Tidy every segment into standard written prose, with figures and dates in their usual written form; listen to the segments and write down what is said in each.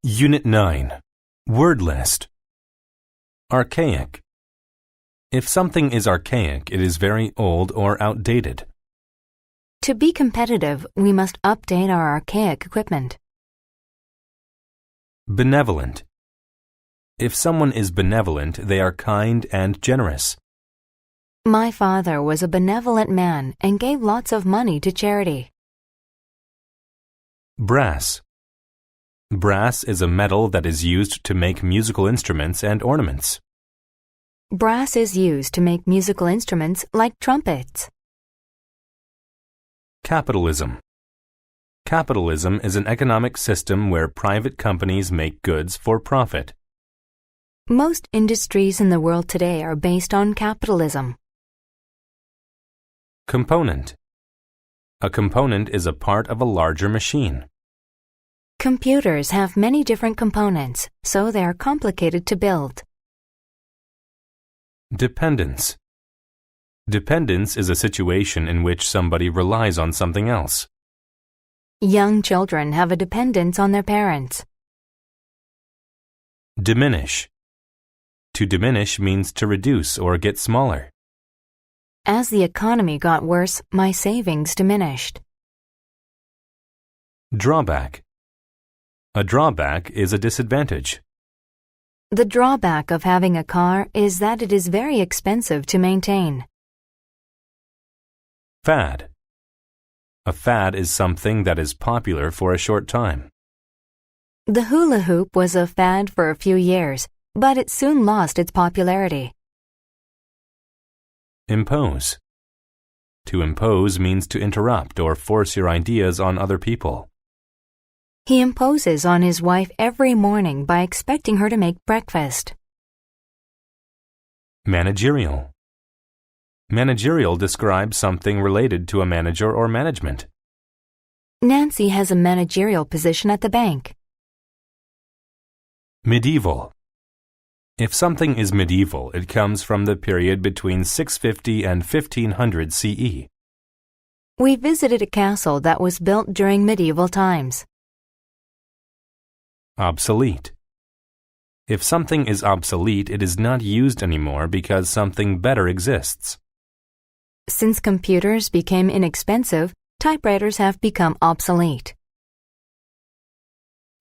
Unit 9. Word list. Archaic. If something is archaic, it is very old or outdated. To be competitive, we must update our archaic equipment. Benevolent. If someone is benevolent, they are kind and generous. My father was a benevolent man and gave lots of money to charity. Brass. Brass is a metal that is used to make musical instruments and ornaments. Brass is used to make musical instruments like trumpets. Capitalism. Capitalism is an economic system where private companies make goods for profit. Most industries in the world today are based on capitalism. Component. A component is a part of a larger machine. Computers have many different components, so they are complicated to build. Dependence. Dependence is a situation in which somebody relies on something else. Young children have a dependence on their parents. Diminish. To diminish means to reduce or get smaller. As the economy got worse, my savings diminished. Drawback. A drawback is a disadvantage. The drawback of having a car is that it is very expensive to maintain. Fad. A fad is something that is popular for a short time. The hula hoop was a fad for a few years, but it soon lost its popularity. Impose. To impose means to interrupt or force your ideas on other people. He imposes on his wife every morning by expecting her to make breakfast. Managerial. Managerial describes something related to a manager or management. Nancy has a managerial position at the bank. Medieval. If something is medieval, it comes from the period between 650 and 1500 CE. We visited a castle that was built during medieval times. Obsolete. If something is obsolete, it is not used anymore because something better exists. Since computers became inexpensive, typewriters have become obsolete.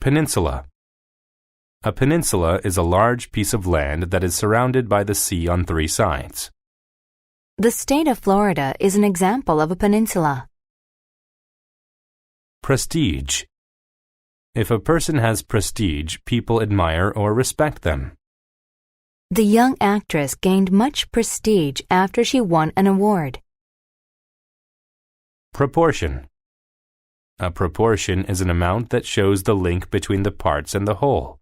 Peninsula. A peninsula is a large piece of land that is surrounded by the sea on 3 sides. The state of Florida is an example of a peninsula. Prestige. If a person has prestige, people admire or respect them. The young actress gained much prestige after she won an award. Proportion. A proportion is an amount that shows the link between the parts and the whole.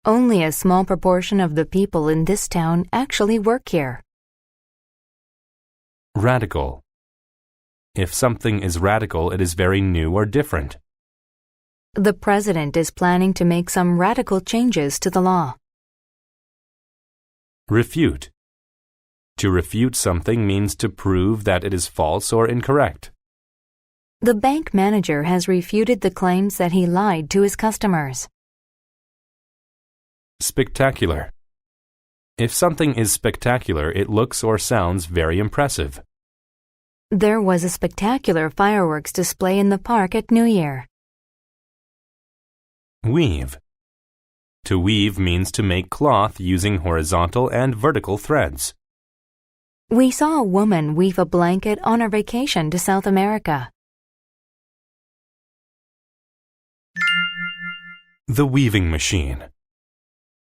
Only a small proportion of the people in this town actually work here. Radical. If something is radical, it is very new or different. The president is planning to make some radical changes to the law. Refute. To refute something means to prove that it is false or incorrect. The bank manager has refuted the claims that he lied to his customers. Spectacular. If something is spectacular, it looks or sounds very impressive. There was a spectacular fireworks display in the park at New Year. Weave. To weave means to make cloth using horizontal and vertical threads. We saw a woman weave a blanket on her vacation to South America. The weaving machine.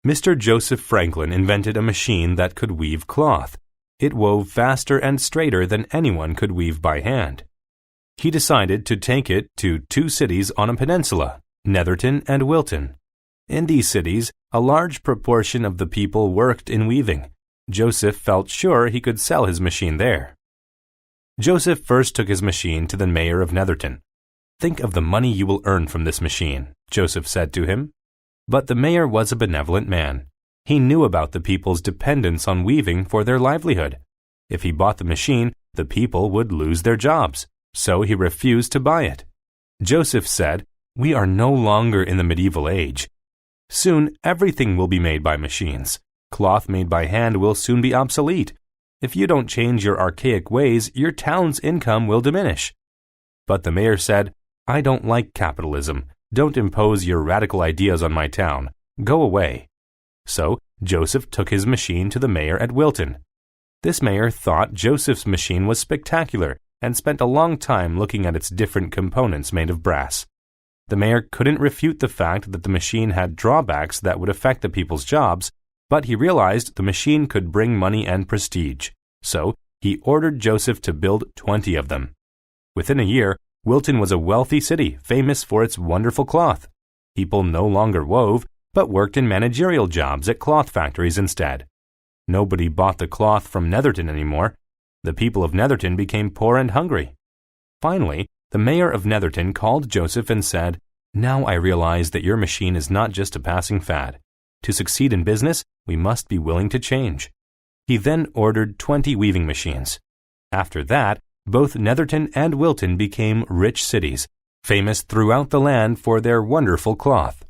Mr. Joseph Franklin invented a machine that could weave cloth. It wove faster and straighter than anyone could weave by hand. He decided to take it to 2 cities on a peninsula, Netherton and Wilton. In these cities, a large proportion of the people worked in weaving. Joseph felt sure he could sell his machine there. Joseph first took his machine to the mayor of Netherton. "Think of the money you will earn from this machine," Joseph said to him. But the mayor was a benevolent man. He knew about the people's dependence on weaving for their livelihood. If he bought the machine, the people would lose their jobs, so he refused to buy it. Joseph said, We are no longer in the medieval age. Soon, everything will be made by machines. Cloth made by hand will soon be obsolete. If you don't change your archaic ways, your town's income will diminish." But the mayor said, "I don't like capitalism. Don't impose your radical ideas on my town. Go away." So Joseph took his machine to the mayor at Wilton. This mayor thought Joseph's machine was spectacular and spent a long time looking at its different components made of brass. The mayor couldn't refute the fact that the machine had drawbacks that would affect the people's jobs, but he realized the machine could bring money and prestige. So he ordered Joseph to build 20 of them. Within a year, Wilton was a wealthy city famous for its wonderful cloth. People no longer wove, but worked in managerial jobs at cloth factories instead. Nobody bought the cloth from Netherton anymore. The people of Netherton became poor and hungry. Finally, the mayor of Netherton called Joseph and said, "Now I realize that your machine is not just a passing fad. To succeed in business, we must be willing to change." He then ordered 20 weaving machines. After that, both Netherton and Wilton became rich cities, famous throughout the land for their wonderful cloth.